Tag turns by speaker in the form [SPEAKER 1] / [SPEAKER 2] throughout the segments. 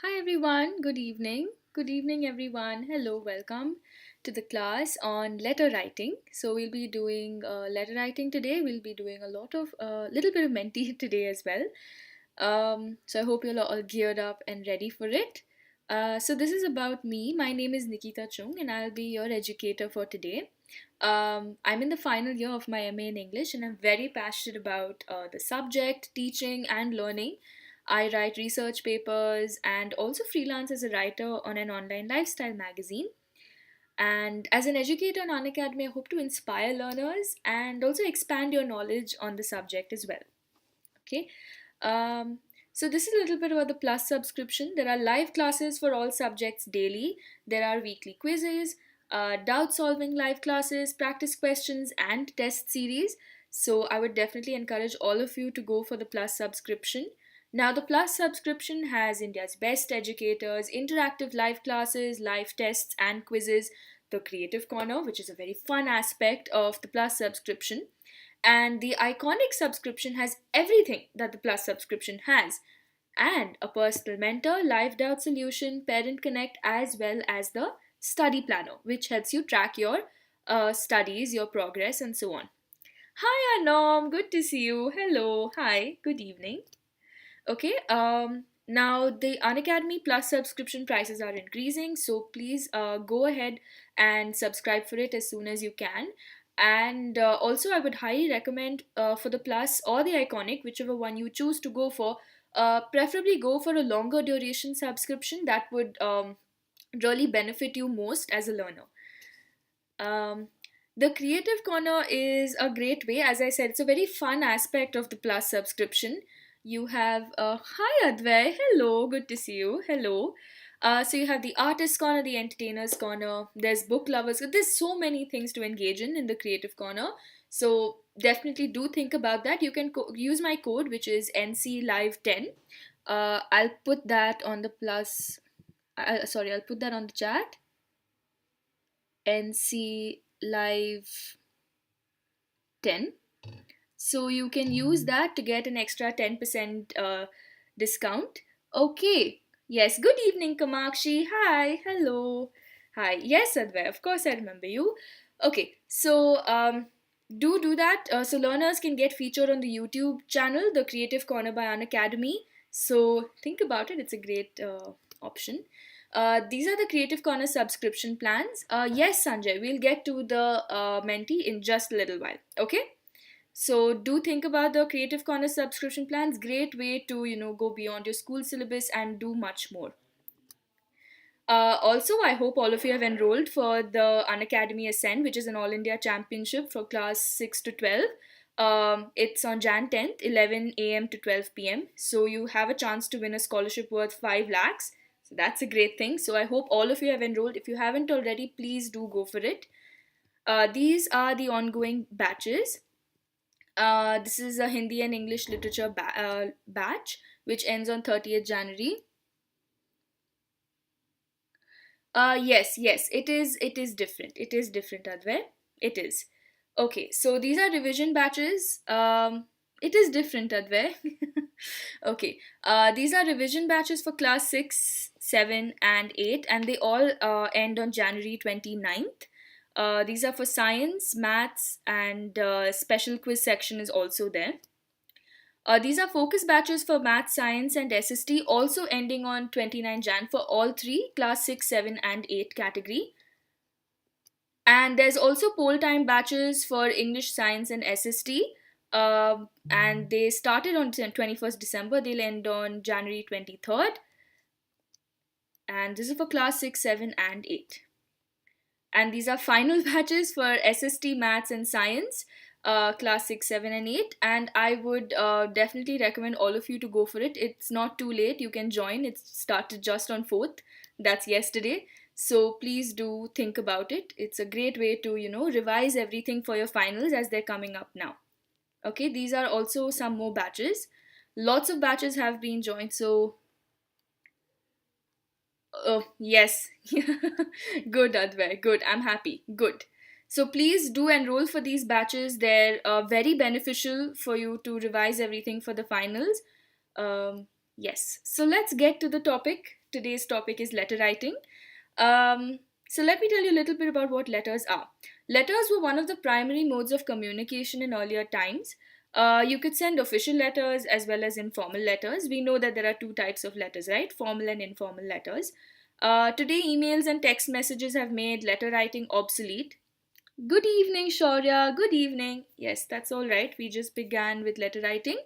[SPEAKER 1] Hi everyone, good evening. Good evening everyone. Hello, welcome to the class on letter writing. So we'll be doing letter writing today. We'll be doing a lot of little bit of Menti today as well. So I hope you're all geared up and ready for it. So this is about me. My name is Nikita Chung and I'll be your educator for today. I'm in the final year of my MA in English and I'm very passionate about the subject, teaching, and learning. I write research papers and also freelance as a writer on an online lifestyle magazine. And as an educator on Unacademy, I hope to inspire learners and also expand your knowledge on the subject as well. Okay. Um, so this is a little bit about the Plus subscription. There are live classes for all subjects daily. There are weekly quizzes, doubt solving live classes, practice questions, and test series. So I would definitely encourage all of you to go for the Plus subscription. Now, the Plus subscription has India's best educators, interactive live classes, live tests, and quizzes, the Creative Corner, which is a very fun aspect of the Plus subscription. And the iconic subscription has everything that the Plus subscription has, and a personal mentor, live doubt solution, parent connect, as well as the study planner, which helps you track your studies, your progress, and so on. Hi, Anom. Good to see you. Hello. Hi. Good evening. Okay. Now the Unacademy Plus subscription prices are increasing, so please go ahead and subscribe for it as soon as you can. And also, I would highly recommend for the Plus or the Iconic, whichever one you choose to go for, preferably go for a longer duration subscription that would really benefit you most as a learner. Um, the Creative Corner is a great way. As I said, it's a very fun aspect of the Plus subscription. You have, hi Advay, hello, good to see you, hello. So you have the Artist Corner, the Entertainers Corner, there's Book Lovers, there's so many things to engage in the Creative Corner. So definitely do think about that. You can use my code, which is NC Live 10. I'll put that on the Plus, sorry, I'll put that on the chat. NC Live 10. So you can use that to get an extra 10% discount. Okay. Yes. Good evening, Kamakshi. Hi. Hello. Hi. Yes, Advay. Of course, I remember you. Okay. So do that. So learners can get featured on the YouTube channel, The Creative Corner by Unacademy. So think about it. It's a great option. These are the Creative Corner subscription plans. Yes, Sanjay, we'll get to the Menti in just a little while. Okay. So do think about the Creative Corner subscription plans. Great way to go beyond your school syllabus and do much more. Also, I hope all of you have enrolled for the Unacademy Ascend, which is an All India Championship for class 6 to 12. It's on Jan 10th, 11 a.m. to 12 p.m. So you have a chance to win a scholarship worth 5 lakhs. So that's a great thing. So I hope all of you have enrolled. If you haven't already, please do go for it. These are the ongoing batches. This is a Hindi and English literature batch, which ends on 30th January. Yes, it is. It is different. It is different, Advay. It is. Okay, so these are revision batches. It is different, Advay. Okay, these are revision batches for class 6, 7, and 8, and they all end on January 29th. These are for science, maths, and special quiz section is also there. These are focus batches for math, science, and SST, also ending on 29 Jan for all three, class 6, 7, and 8 category. And there's also poll time batches for English, science, and SST. And they started on 21st December. They'll end on January 23rd. And this is for class 6, 7, and 8. And these are final batches for SST, maths, and science, class 6, 7, and 8. And I would definitely recommend all of you to go for it. It's not too late. You can join. It started just on 4th. That's yesterday. So please do think about it. It's a great way to, revise everything for your finals as they're coming up now. Okay, these are also some more batches. Lots of batches have been joined. So oh, yes. Good, Advay. Good. I'm happy. Good. So please do enroll for these batches. They're very beneficial for you to revise everything for the finals. Yes. So let's get to the topic. today's topic is letter writing. Um, so let me tell you a little bit about what letters are. Letters were one of the primary modes of communication in earlier times. You could send official letters as well as informal letters. We know that there are two types of letters, right? Formal and informal letters. Today, emails and text messages have made letter writing obsolete. Good evening, Shaurya. Good evening. Yes, that's all right. We just began with letter writing.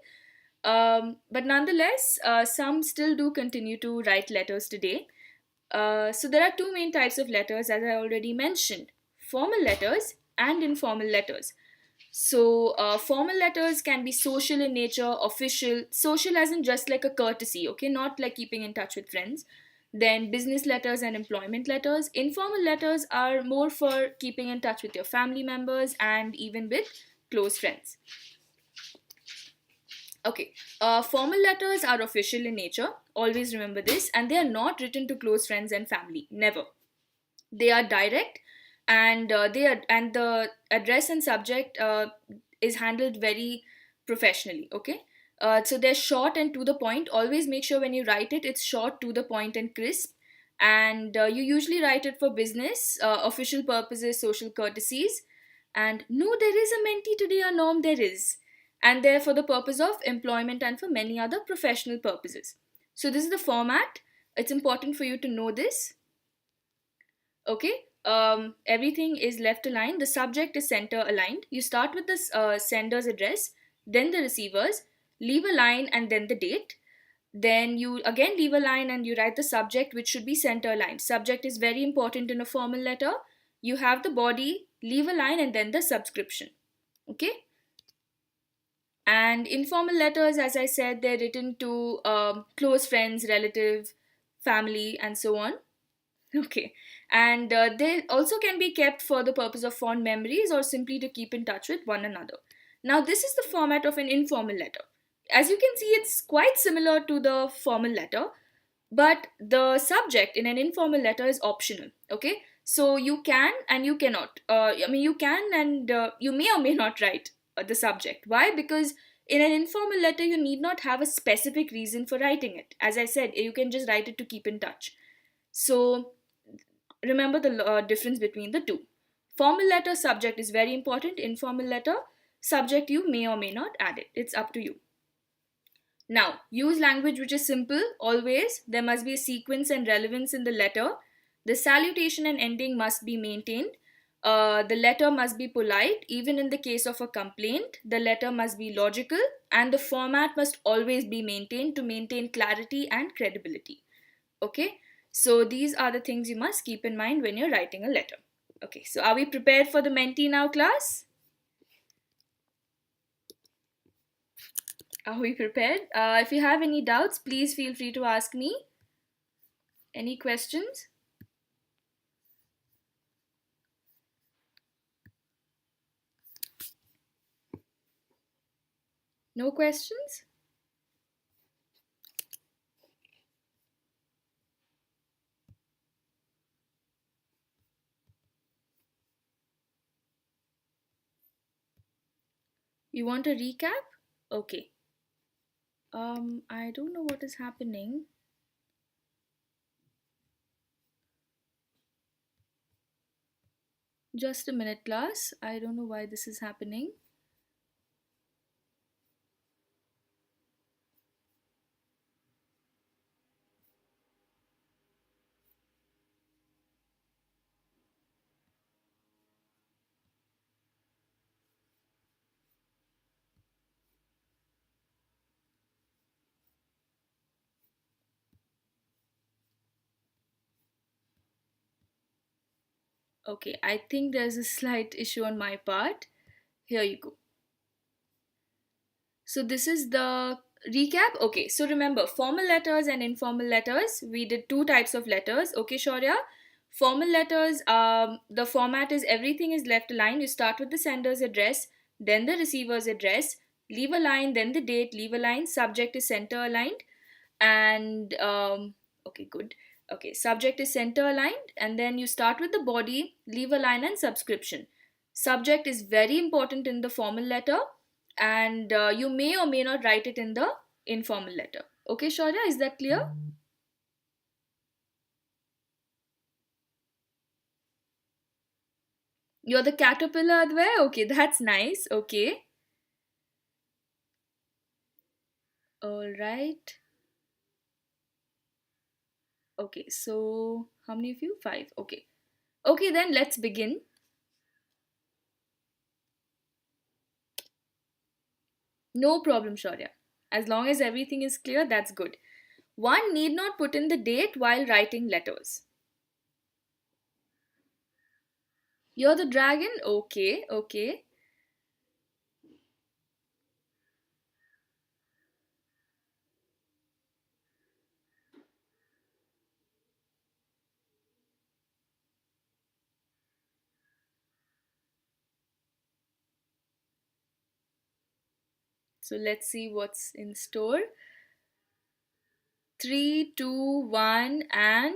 [SPEAKER 1] But nonetheless, some still do continue to write letters today. So there are two main types of letters, as I already mentioned: formal letters and informal letters. So, formal letters can be social in nature, official, social as in just like a courtesy, okay, not like keeping in touch with friends. Then, business letters and employment letters. Informal letters are more for keeping in touch with your family members and even with close friends. Okay, formal letters are official in nature, always remember this, and they are not written to close friends and family, never. They are direct, and the address and subject is handled very professionally, okay. So they're short and to the point. Always make sure when you write it, it's short, to the point, and crisp. And you usually write it for business, official purposes, social courtesies. And no, there is a mentee today, a norm, there is. And they're for the purpose of employment and for many other professional purposes. So this is the format. It's important for you to know this. Okay, everything is left aligned. The subject is center aligned. You start with the sender's address, then the receiver's, leave a line and then the date. Then you again leave a line and you write the subject, which should be center aligned. Subject is very important in a formal letter. You have the body, leave a line, and then the subscription. Okay. And informal letters, as I said, they're written to close friends, relative, family, and so on. Okay. And they also can be kept for the purpose of fond memories or simply to keep in touch with one another. Now, this is the format of an informal letter. As you can see, it's quite similar to the formal letter, but the subject in an informal letter is optional. Okay. So you can and you cannot. You can and you may or may not write the subject. Why? Because in an informal letter, you need not have a specific reason for writing it. As I said, you can just write it to keep in touch. So remember the difference between the two. Formal letter subject is very important. Informal letter subject, you may or may not add it. It's up to you. Now, use language which is simple always. There must be a sequence and relevance in the letter. The salutation and ending must be maintained. The letter must be polite. Even in the case of a complaint, the letter must be logical, and the format must always be maintained to maintain clarity and credibility. Okay, so these are the things you must keep in mind when you're writing a letter. Okay, so are we prepared for the mentee now, class? Are we prepared? If you have any doubts, please feel free to ask me. Any questions? No questions? You want a recap? Okay. I don't know what is happening. Just a minute, class. I don't know why this is happening. Okay, I think there's a slight issue on my part. Here you go. So this is the recap. Okay, so remember, formal letters and informal letters. We did two types of letters. Okay, Shaurya. Formal letters, the format is everything is left aligned. You start with the sender's address, then the receiver's address, leave a line, then the date, leave a line. Subject is center aligned, and okay, good. Okay, subject is center aligned, and then you start with the body, leave a line, and subscription. Subject is very important in the formal letter, and you may or may not write it in the informal letter. Okay, Shaurya, is that clear? You're the caterpillar, Advay? Okay, that's nice. Okay. All right. Okay, so how many of you? Five. Okay. Okay, then let's begin. No problem, Shaurya. As long as everything is clear, that's good. One need not put in the date while writing letters. You're the dragon? Okay, okay. So let's see what's in store. Three, two, one, and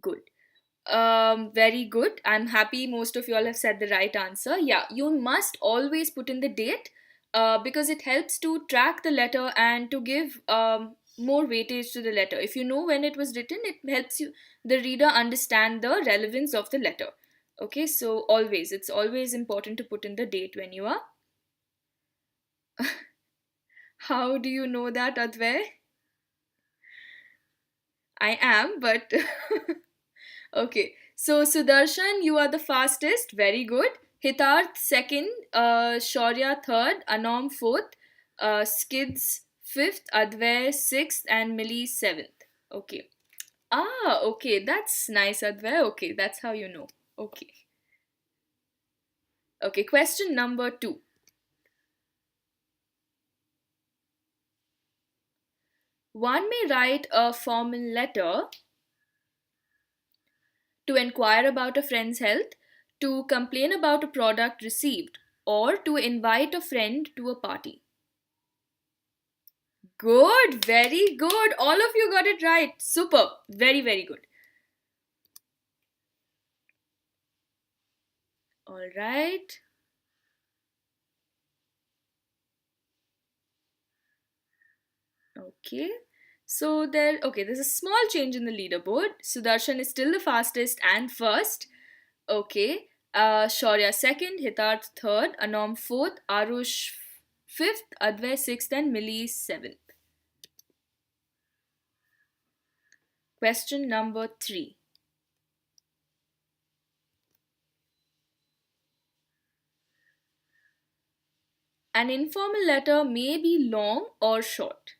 [SPEAKER 1] good. Very good. I'm happy most of you all have said the right answer. Yeah, you must always put in the date because it helps to track the letter and to give more weightage to the letter. If you know when it was written, it helps you, the reader, understand the relevance of the letter. Okay, so always, it's always important to put in the date when you are. How do you know that, Advay? I am, but okay. So Sudarshan, you are the fastest. Very good. Hitarth second, Shaurya third, Anom fourth, Skids fifth, Advay sixth, and Millie seventh. Okay. Ah, okay. That's nice, Advay. Okay, that's how you know. Okay. Okay. Question number two. One may write a formal letter to inquire about a friend's health, to complain about a product received, or to invite a friend to a party. Good, very good. All of you got it right. Super, very, very good. All right. Okay. So there's a small change in the leaderboard. Sudarshan is still the fastest and first. Okay. Shaurya second, Hitarth third, Anom fourth, Arush fifth, Advay sixth, and Millie seventh. Question number three. An informal letter may be long or short.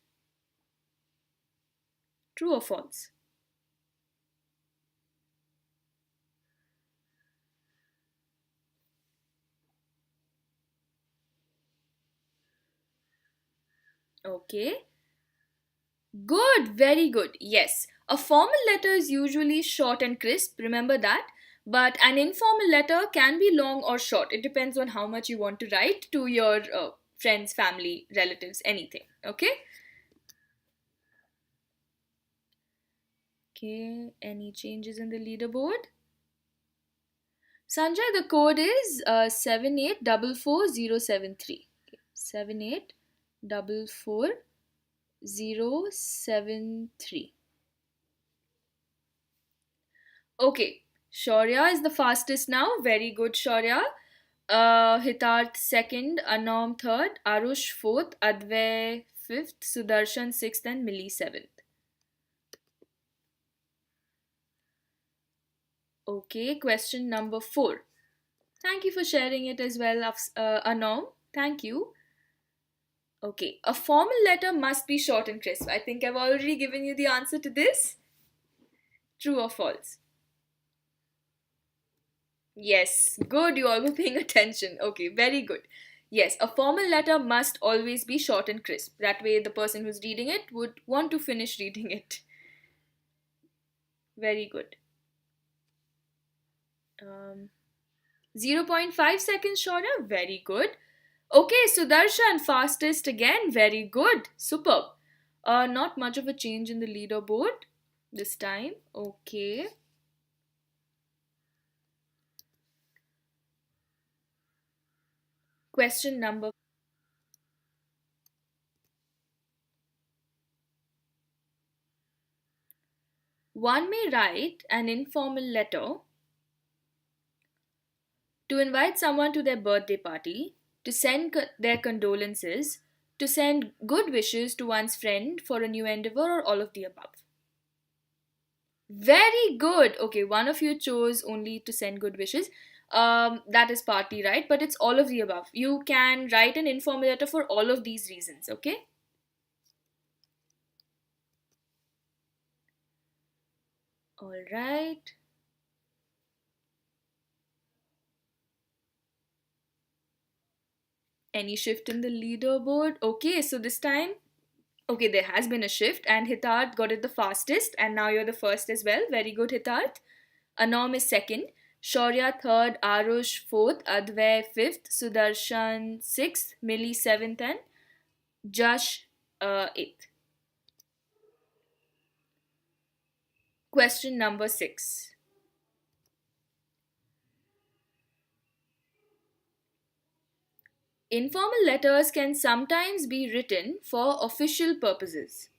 [SPEAKER 1] True or false? Okay. Good, very good. Yes. A formal letter is usually short and crisp, remember that. But an informal letter can be long or short. It depends on how much you want to write to your friends, family, relatives, anything. Okay? Okay, any changes in the leaderboard? Sanjay, the code is 78444073. 78444073. Okay, Shaurya is the fastest now. Very good, Shaurya. Hitarth second, Anom third, Arush fourth, Advay fifth, Sudarshan sixth, and Millie seventh. Okay, question number four. Thank you for sharing it as well, Anom. Thank you. Okay, a formal letter must be short and crisp. I think I've already given you the answer to this. True or false? Yes, good. You all were paying attention. Okay, very good. Yes, a formal letter must always be short and crisp. That way, the person who's reading it would want to finish reading it. Very good. Um, zero point 0.5 seconds shorter. Very good. Okay, Sudarshan, fastest again. Very good. Superb. Not much of a change in the leaderboard this time. Okay. Question number. One may write an informal letter to invite someone to their birthday party, to send their condolences, to send good wishes to one's friend for a new endeavor, or all of the above. Very good. Okay, one of you chose only to send good wishes. That is partly right, but it's all of the above. You can write an informal letter for all of these reasons, okay? All right. Any shift in the leaderboard? Okay, so this time, okay, there has been a shift, and Hitarth got it the fastest, and now you're the first as well. Very good, Hitarth. Anom is second, Shaurya third, Arush fourth, Advay fifth, Sudarshan sixth, Millie seventh, and Josh eighth. Question number 6. Informal letters can sometimes be written for official purposes.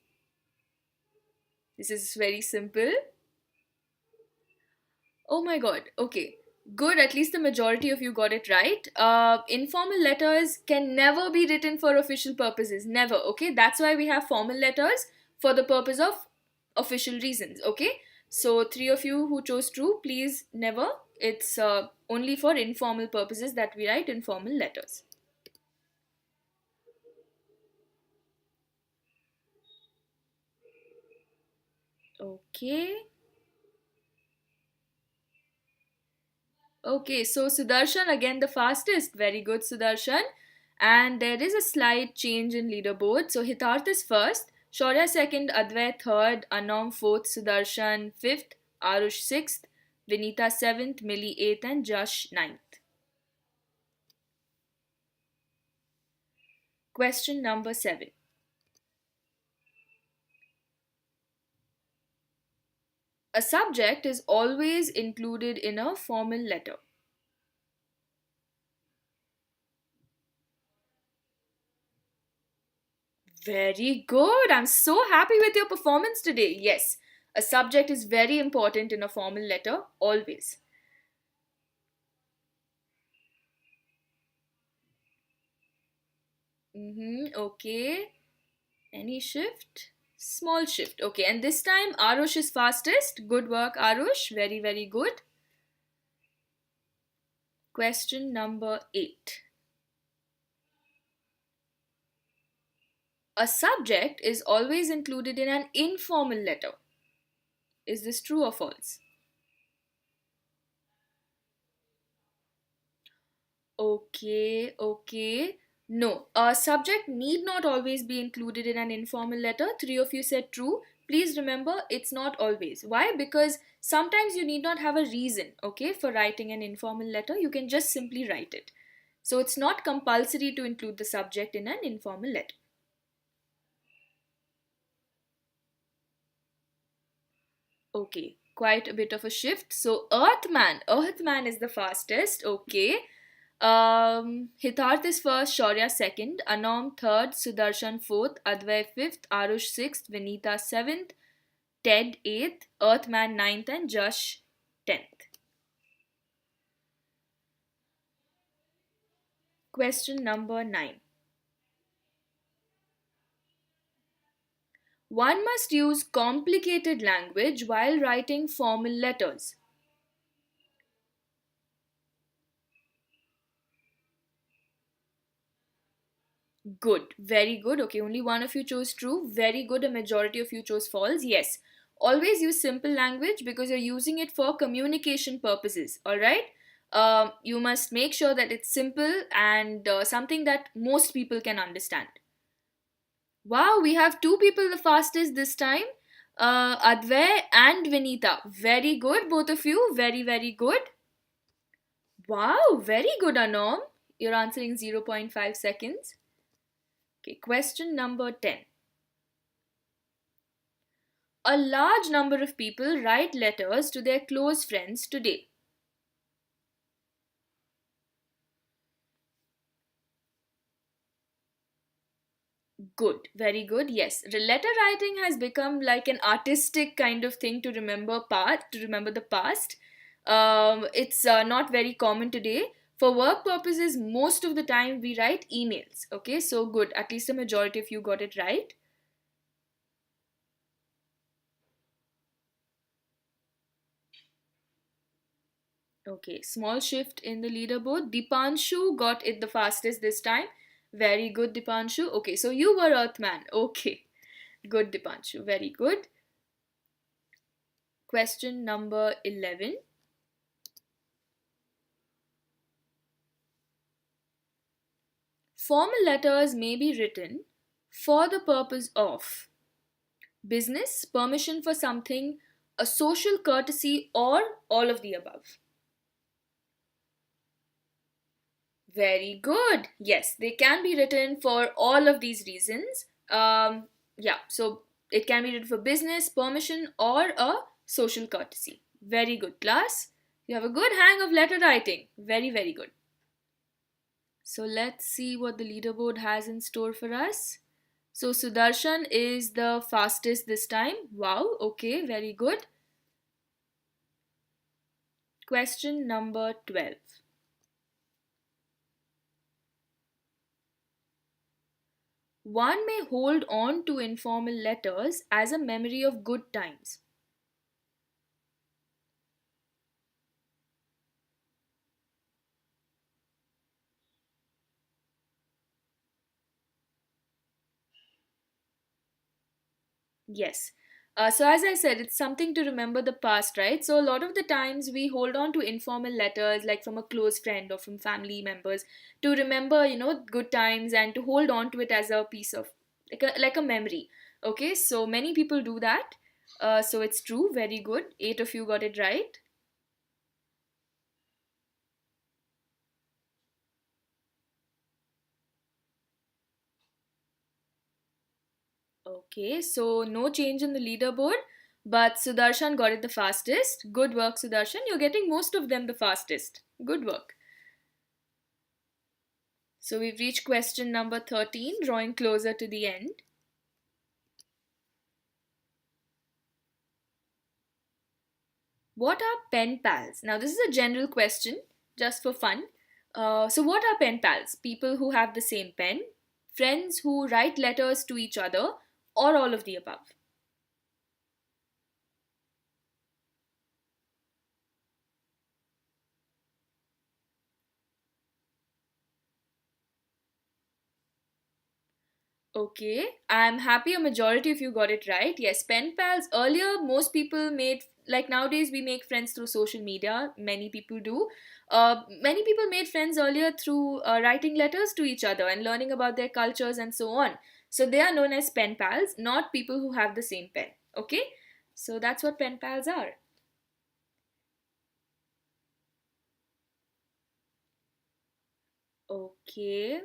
[SPEAKER 1] This is very simple. Oh my god, okay. Good, at least the majority of you got it right. Informal letters can never be written for official purposes. Never, okay? That's why we have formal letters for the purpose of official reasons, okay? So, 3 of you who chose true, please never. It's only for informal purposes that we write informal letters. Okay. Okay, so Sudarshan again the fastest. Very good, Sudarshan. And there is a slight change in leaderboard. So Hitarth is first, Shaurya second, Advay third, Anom fourth, Sudarshan fifth, Arush sixth, Vinita seventh, Millie eighth, and Josh ninth. Question number 7. A subject is always included in a formal letter. Very good. I'm so happy with your performance today. Yes, a subject is very important in a formal letter, always. Okay. Any shift? Small shift. Okay, and this time Arush is fastest. Good work, Arush. Very, very good. Question number 8. A subject is always included in an informal letter. Is this true or false? Okay, okay. No, a subject need not always be included in an informal letter. 3 of you said true. Please remember, it's not always. Why? Because sometimes you need not have a reason, okay, for writing an informal letter. You can just simply write it. So it's not compulsory to include the subject in an informal letter. Okay, quite a bit of a shift. So Earthman is the fastest. Okay. Hitarth is first, Shaurya second, Anom third, Sudarshan fourth, Advay fifth, Arush sixth, Vinita seventh, Ted eighth, Earthman ninth, and Josh 10th. Question number 9. One must use complicated language while writing formal letters. Good, very good. Okay, only one of you chose true. Very good, a majority of you chose false. Yes, always use simple language because you're using it for communication purposes. Alright, you must make sure that it's simple and something that most people can understand. Wow, we have 2 people the fastest this time. Advay and Vinita. Very good, both of you. Very, very good. Wow, very good, Anom. You're answering 0.5 seconds. Okay, question number 10. A large number of people write letters to their close friends today. Good, very good. Yes, letter writing has become like an artistic kind of thing to remember the past. It's not very common today. For work purposes, most of the time we write emails. Okay, so good. At least the majority of you got it right. Okay, small shift in the leaderboard. Dipanshu got it the fastest this time. Very good, Dipanshu. Okay, so you were Earthman. Okay, good, Dipanshu. Very good. Question number 11. Formal letters may be written for the purpose of business, permission for something, a social courtesy, or all of the above. Very good. Yes, they can be written for all of these reasons. Yeah, so it can be written for business, permission, or a social courtesy. Very good, class. You have a good hang of letter writing. Very, very good. So let's see what the leaderboard has in store for us. So Sudarshan is the fastest this time. Wow, okay, very good. Question number 12. One may hold on to informal letters as a memory of good times. Yes. So as I said, it's something to remember the past, right? So a lot of the times we hold on to informal letters, like from a close friend or from family members, to remember, good times and to hold on to it as a piece of like a memory. Okay, so many people do that. So it's true. Very good. 8 of you got it right. Okay, so no change in the leaderboard, but Sudarshan got it the fastest. Good work, Sudarshan. You're getting most of them the fastest. Good work. So we've reached question number 13, drawing closer to the end. What are pen pals? Now, this is a general question, just for fun. So, what are pen pals? People who have the same pen, friends who write letters to each other, or all of the above? Okay, I'm happy a majority of you got it right. Yes, pen pals. Earlier, most people made, like nowadays, we make friends through social media. Many people do. Many people made friends earlier through writing letters to each other and learning about their cultures and so on. So they are known as pen pals, not people who have the same pen. Okay, so that's what pen pals are. Okay,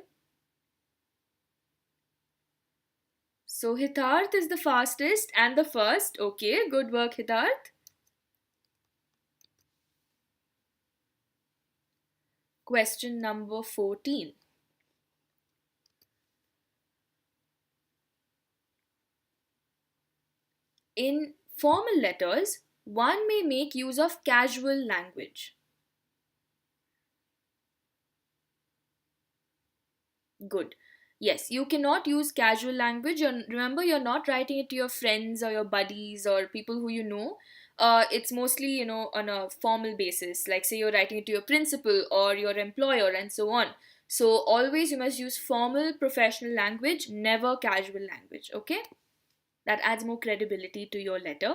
[SPEAKER 1] so Hitarth is the fastest and the first. Okay, good work, Hitarth. Question number 14. In formal letters, one may make use of casual language. Good. Yes, you cannot use casual language. Remember, you're not writing it to your friends or your buddies or people who you know. It's mostly, on a formal basis. Like, say, you're writing it to your principal or your employer and so on. So, always you must use formal professional language, never casual language. Okay? That adds more credibility to your letter.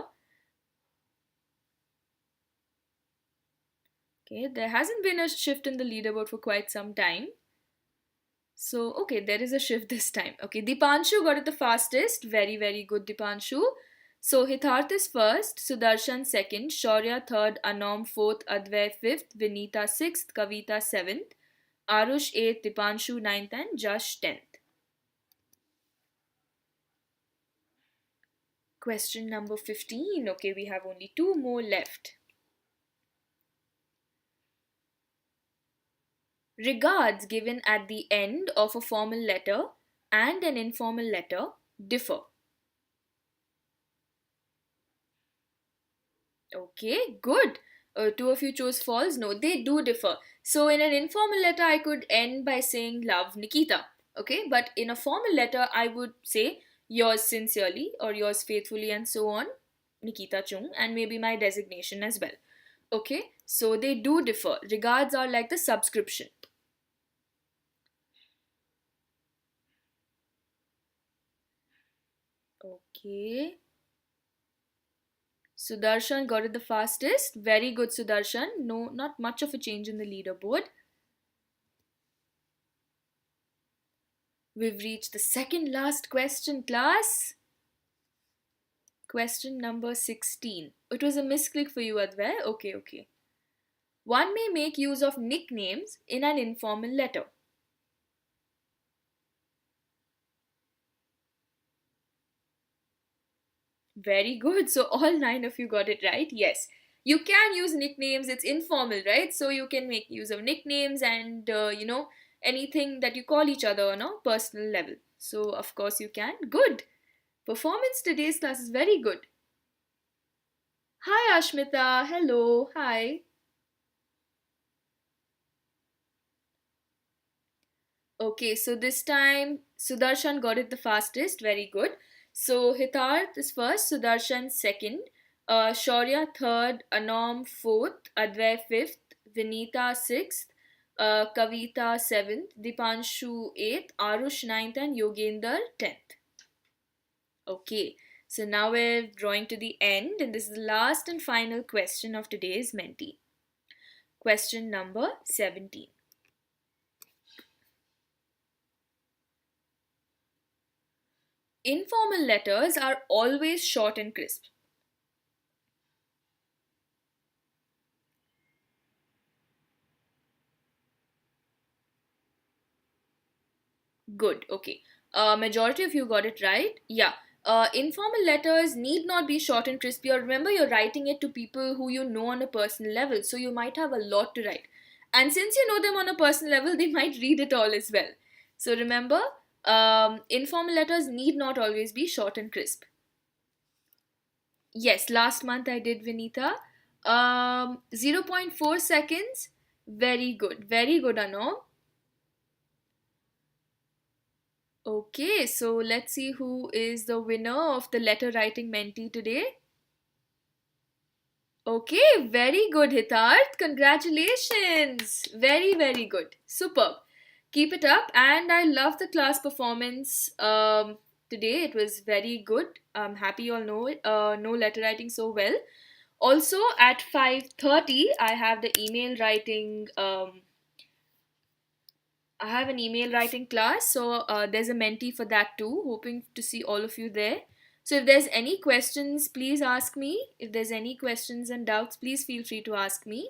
[SPEAKER 1] Okay, there hasn't been a shift in the leaderboard for quite some time. So, okay, there is a shift this time. Okay, Dipanshu got it the fastest. Very, very good, Dipanshu. So, Hitarth is first, Sudarshan second, Shaurya third, Anom fourth, Advay fifth, Vinita sixth, Kavita seventh, Arush eighth, Dipanshu ninth, and Jash 10th. Question number 15. Okay, we have only two more left. Regards given at the end of a formal letter and an informal letter differ? Okay, good. Two of you chose false. No, they do differ. So in an informal letter, I could end by saying love Nikita. Okay, but in a formal letter, I would say yours sincerely or yours faithfully and so on, Nikita Chung, and maybe my designation as well. Okay, so they do differ. Regards are like the subscription. Okay. Sudarshan got it the fastest. Very good, Sudarshan. No, not much of a change in the leaderboard. We've reached the second last question, class. Question number 16. It was a misclick for you, Advay. Okay, okay. One may make use of nicknames in an informal letter. Very good. So all nine of you got it right. Yes. You can use nicknames. It's informal, right? So you can make use of nicknames and, anything that you call each other on a personal level. So, of course, you can. Good. Performance today's class is very good. Hi, Ashmita. Hello. Hi. Okay, so this time Sudarshan got it the fastest. Very good. So Hitarth is first, Sudarshan second, Shaurya third, Anom fourth, Advay fifth, Vinita sixth, Kavita seventh, Dipanshu eighth, Arush ninth, and Yogender 10th. Okay, so now we're drawing to the end, and this is the last and final question of today's Menti. Question number 17. Informal letters are always short and crisp. Good, okay. Majority of you got it right. Yeah. Informal letters need not be short and crispy, or remember you're writing it to people who you know on a personal level, so you might have a lot to write. And since you know them on a personal level, they might read it all as well. So remember, informal letters need not always be short and crisp. Yes, last month I did, Vinita. 0 0.4 seconds. Very good. Very good, Anom. Okay, so let's see who is the winner of the letter writing mentee today. Okay, very good, Hitarth. Congratulations. Very, very good. Superb. Keep it up. And I love the class performance today. It was very good. I'm happy you all know letter writing so well. Also, at 5:30, I have the email writing I have an email writing class, so there's a mentee for that too. Hoping to see all of you there. So if there's any questions, please ask me. If there's any questions and doubts, please feel free to ask me.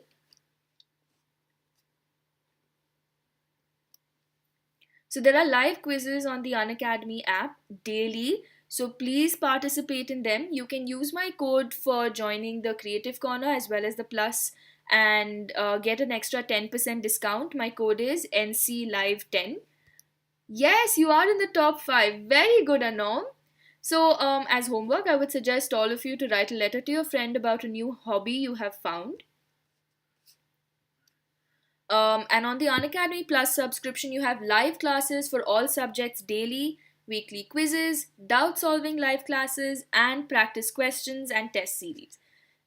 [SPEAKER 1] So there are live quizzes on the Unacademy app daily. So please participate in them. You can use my code for joining the Creative Corner as well as the Plus and get an extra 10% discount. My code is NCLive10. Yes, you are in the top 5. Very good, Anom. So, as homework, I would suggest all of you to write a letter to your friend about a new hobby you have found. And on the Unacademy Plus subscription, you have live classes for all subjects daily, weekly quizzes, doubt solving live classes, and practice questions and test series.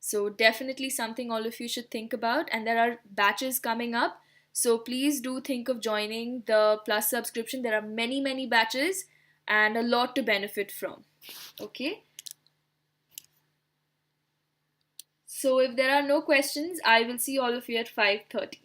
[SPEAKER 1] So, definitely something all of you should think about. And there are batches coming up. So, please do think of joining the Plus subscription. There are many, many batches and a lot to benefit from. Okay. So, if there are no questions, I will see all of you at 5:30.